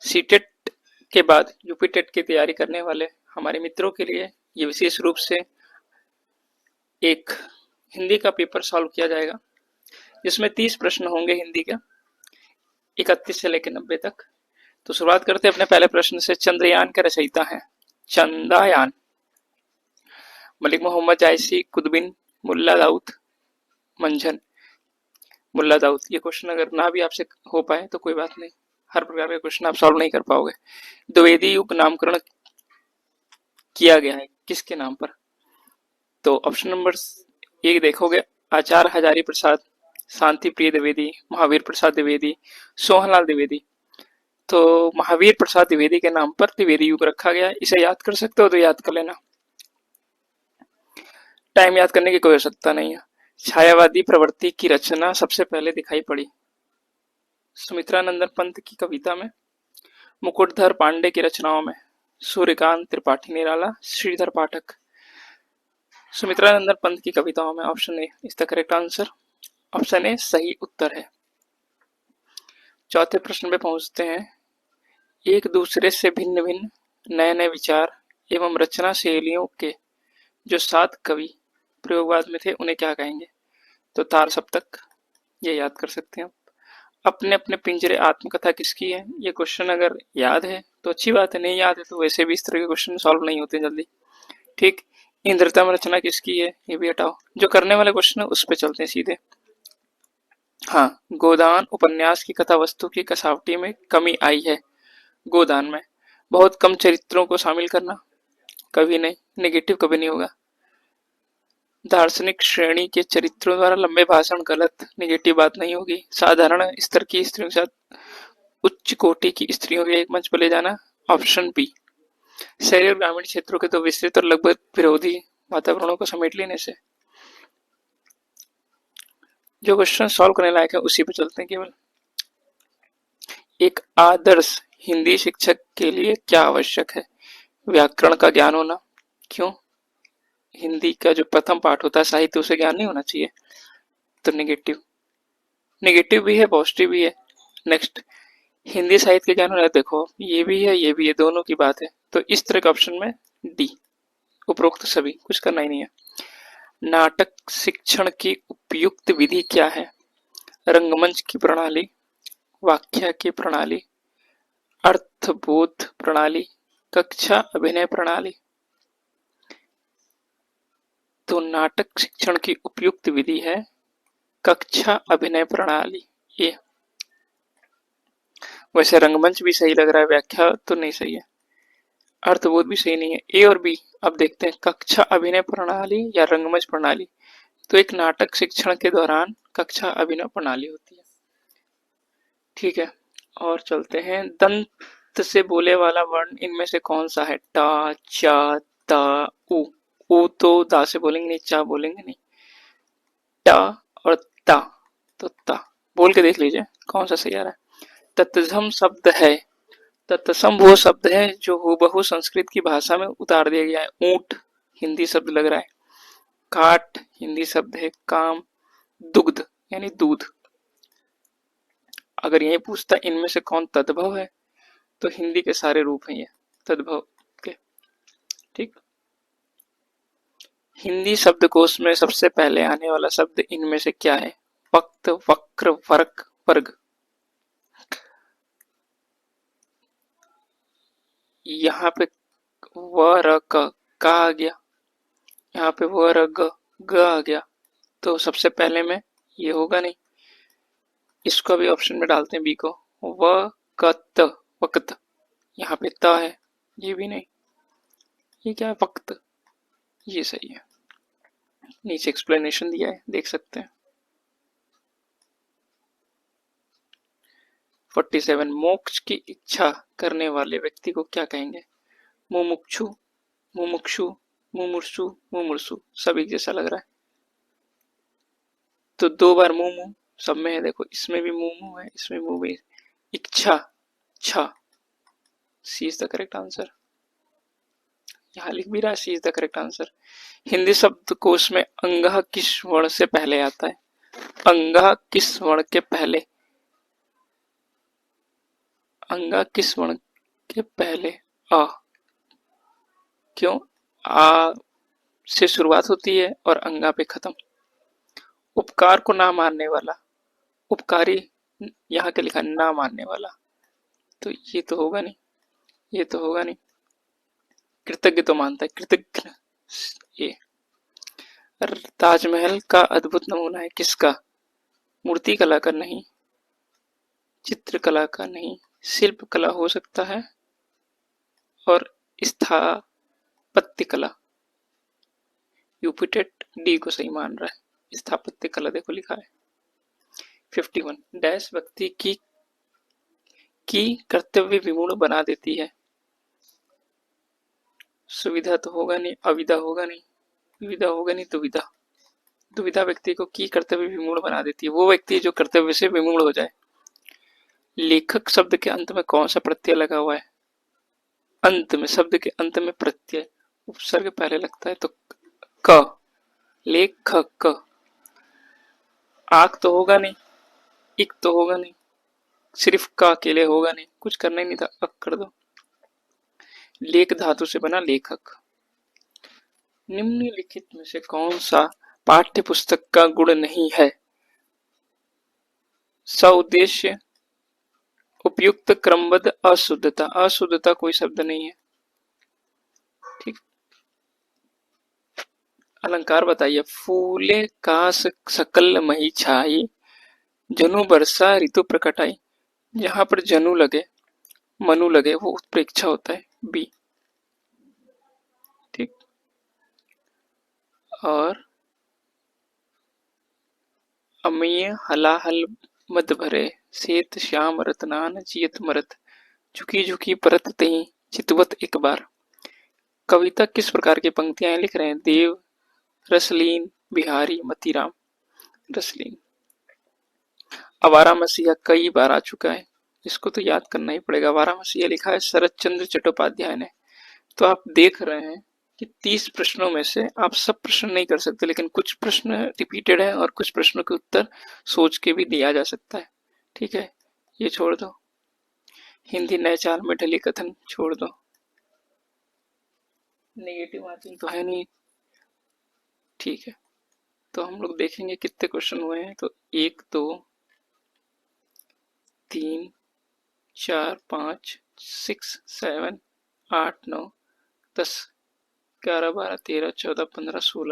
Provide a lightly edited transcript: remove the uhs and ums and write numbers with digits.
CTET के बाद UP TET की तैयारी करने वाले हमारे मित्रों के लिए ये विशेष रूप से एक हिंदी का पेपर सॉल्व किया जाएगा, जिसमें 30 प्रश्न होंगे हिंदी के, 31 से लेकर 90 तक। तो शुरुआत करते हैं अपने पहले प्रश्न से। चंद्रयान के रचयिता हैं चंद्रयान मलिक मोहम्मद जायसी, कुतुबुद्दीन, मुल्ला दाऊद मंझन। मुल्ला दाऊद, ये क्वेश्चन अगर ना भी आपसे हो पाए तो कोई बात नहीं, हर प्रकार के क्वेश्चन आप सॉल्व नहीं कर पाओगे। द्विवेदी युग नामकरण किया गया है किसके नाम पर? तो ऑप्शन नंबर 1 देखोगे, आचार्य हजारी प्रसाद, शांति प्रिय द्विवेदी, महावीर प्रसाद द्विवेदी, सोहनलाल द्विवेदी। तो महावीर प्रसाद द्विवेदी के नाम पर द्विवेदी युग रखा गया है। इसे याद कर सकते हो तो याद कर लेना, टाइम याद करने की कोई आवश्यकता नहीं है। छायावादी प्रवृत्ति की रचना सबसे पहले दिखाई पड़ी सुमित्रानंदन पंत की कविता में, मुकुटधर पांडे की रचनाओं में, सूर्यकांत त्रिपाठी निराला, श्रीधर पाठक। सुमित्रानंदन पंत की कविताओं में। Option A is the correct answer. Option A सही उत्तर है। चौथे प्रश्न पे पहुंचते हैं। एक दूसरे से भिन्न भिन्न नए नए विचार एवं रचना शैलियों के जो 7 कवि प्रयोगवाद में थे उन्हें क्या कहेंगे? तो तार सप्तक, ये याद कर सकते हैं। अपने अपने पिंजरे आत्मकथा किसकी है? ये क्वेश्चन अगर याद है तो अच्छी बात है, नहीं याद है तो वैसे भी इस तरह के क्वेश्चन सॉल्व नहीं होते जल्दी। ठीक। इंद्रतम रचना किसकी है? ये भी हटाओ, जो करने वाले क्वेश्चन है उस पर चलते हैं सीधे। हाँ, गोदान उपन्यास की कथा वस्तु की कसावटी में कमी आई है। गोदान में बहुत कम चरित्रों को शामिल करना, कभी नहीं, नेगेटिव कभी नहीं होगा। दार्शनिक श्रेणी के चरित्रों द्वारा लंबे भाषण, गलत, नेगेटिव बात नहीं होगी। साधारण स्तर की स्त्रियों के साथ उच्च कोटि की स्त्रियों के एक मंच पर ले जाना, ऑप्शन बी। शहरी और ग्रामीण क्षेत्रों के तो विस्तृत और लगभग विरोधी वातावरणों को समेट लेने से। जो क्वेश्चन सॉल्व करने लायक है उसी पे चलते हैं केवल। एक आदर्श हिंदी शिक्षक के लिए क्या आवश्यक है? व्याकरण का ज्ञान होना। क्यों? हिंदी का जो प्रथम पाठ होता है साहित्य, उसे ज्ञान नहीं होना चाहिए। तो नेगेटिव, नेगेटिव भी है पॉजिटिव भी है। नेक्स्ट, हिंदी साहित्य के ज्ञान होना। देखो ये भी है ये भी है, दोनों की बात है। तो इस तरह के ऑप्शन में डी, उपरोक्त सभी, कुछ करना ही नहीं है। नाटक शिक्षण की उपयुक्त विधि क्या है? रंगमंच की प्रणाली, वाक्या की प्रणाली, अर्थबोध प्रणाली, कक्षा अभिनय प्रणाली। तो नाटक शिक्षण की उपयुक्त विधि है कक्षा अभिनय प्रणाली। ये वैसे रंगमंच भी सही लग रहा है, व्याख्या तो नहीं सही है, अर्थबोध भी सही नहीं है। ए और बी। अब देखते हैं कक्षा अभिनय प्रणाली या रंगमंच प्रणाली। तो एक नाटक शिक्षण के दौरान कक्षा अभिनय प्रणाली होती है। ठीक है, और चलते हैं। दंत से बोले वाला वर्ण इनमें से कौन सा है? टा, चा, ता, उ। उ तो दा से बोलेंगे नहीं, चा बोलेंगे नहीं। टा और ता, तो ता बोल के देख लीजिए कौन सा सही आ रहा है। तत्सम शब्द है, तत्सम वो शब्द है जो हूबहू संस्कृत की भाषा में उतार दिया गया है। ऊंट हिंदी शब्द लग रहा है। काट हिंदी शब्द है। काम, दुग्ध यानी दूध। अगर यही पूछता इनमें से कौन तद्भव है, तो हिंदी के सारे रूप हैं ये तद्भव के। ठीक। हिंदी शब्दकोश में सबसे पहले आने वाला शब्द इनमें से क्या है? वक्त, वक्र, वर्ग, वर्ग। यहाँ पे व र का आ गया, यहाँ पे व र ग आ गया, तो सबसे पहले में ये होगा नहीं। इसको भी ऑप्शन में डालते हैं बी को। व क त, वक्त। यहाँ पे त है, ये भी नहीं। ये क्या है? वक्त। ये सही है। नीचे एक्सप्लेनेशन दिया है, देख सकते हैं। 47, मोक्ष की इच्छा करने वाले व्यक्ति को क्या कहेंगे? मुमुक्षु, मुमुक्षु, मुमुर्सु, मुमुर्सु। सभी जैसा लग रहा है, तो 2 बार मुमु सब में है। देखो इसमें भी मुमु है, इसमें मुमु भी। इच्छा, छा, C is the correct answer. यहाँ लिख भी रहा है C is the correct answer. Hindi शब्दकोश में अंगः किस वर्ण से पहले आता है? अंगः किस वर्ण के पहले अंगा किस वर्ण के पहले आ? क्यों? आ से शुरुआत होती है और अंगा पे खत्म। उपकार को ना मानने वाला, उपकारी यहाँ के लिखा ना मानने वाला, तो ये तो होगा नहीं, ये तो होगा नहीं। कृतज्ञ तो मानता है, कृतज्ञ। ये ताजमहल का अद्भुत नमूना है किसका? मूर्ति कला का नहीं, चित्रकला का नहीं, शिल्प कला हो सकता है और स्थापत्य कला। यूपिटेट डी को सही मान रहा है। स्थापत्य कला देखो लिखा है। 51 डैश व्यक्ति की कर्तव्य विमूढ़ बना देती है। सुविधा तो होगा नहीं, अविधा होगा नहीं, विविधा होगा नहीं, दुविधा। दुविधा व्यक्ति को की कर्तव्य विमूढ़ बना देती है, वो व्यक्ति जो कर्तव्य से विमूढ़ हो जाए। लेखक शब्द के अंत में कौन सा प्रत्यय लगा हुआ है? अंत में, शब्द के अंत में प्रत्यय उपसर्ग पहले लगता है तो क। लेखक। आक तो होगा नहीं, इक तो होगा नहीं, सिर्फ का अकेले होगा नहीं, कुछ करना ही नहीं था, अक कर दो। लेख धातु से बना लेखक। निम्नलिखित में से कौन सा पाठ्य पुस्तक का गुण नहीं है? सउद्देश्य, उपयुक्त, क्रमबद्ध, अशुद्धता। अशुद्धता कोई शब्द नहीं है। ठीक। अलंकार बताइए। फूले कास सकल मही छाई, जनु बरसा ऋतु प्रकट आई। जहां पर जनु लगे, मनु लगे, वो उत्प्रेक्षा होता है, बी। ठीक। और अमीय हलाहल मद भरे, सेत श्याम रतनान जियत मरत, झुकी झुकी परत तही चितवत एक बार। कविता किस प्रकार की पंक्तियां लिख रहे हैं? देव, रसलीन, बिहारी, मतीराम। रसलीन। आवारा मसीहा कई बार आ चुका है, इसको तो याद करना ही पड़ेगा। आवारा मसीहा लिखा है शरत चंद्र चट्टोपाध्याय ने। तो आप देख रहे हैं कि 30 प्रश्नों में से आप सब प्रश्न नहीं कर सकते, लेकिन कुछ प्रश्न रिपीटेड है और कुछ प्रश्नों के उत्तर सोच के भी दिया जा सकता है। ठीक है, ये छोड़ दो। हिंदी नए चाल में ढली कथन छोड़ दो। नेगेटिव मार्किंग तो है नहीं। ठीक है, तो हम लोग देखेंगे कितने क्वेश्चन हुए हैं। तो 1 2 3 4 5 6 7 8 9 10 11 12 13 14 15 16।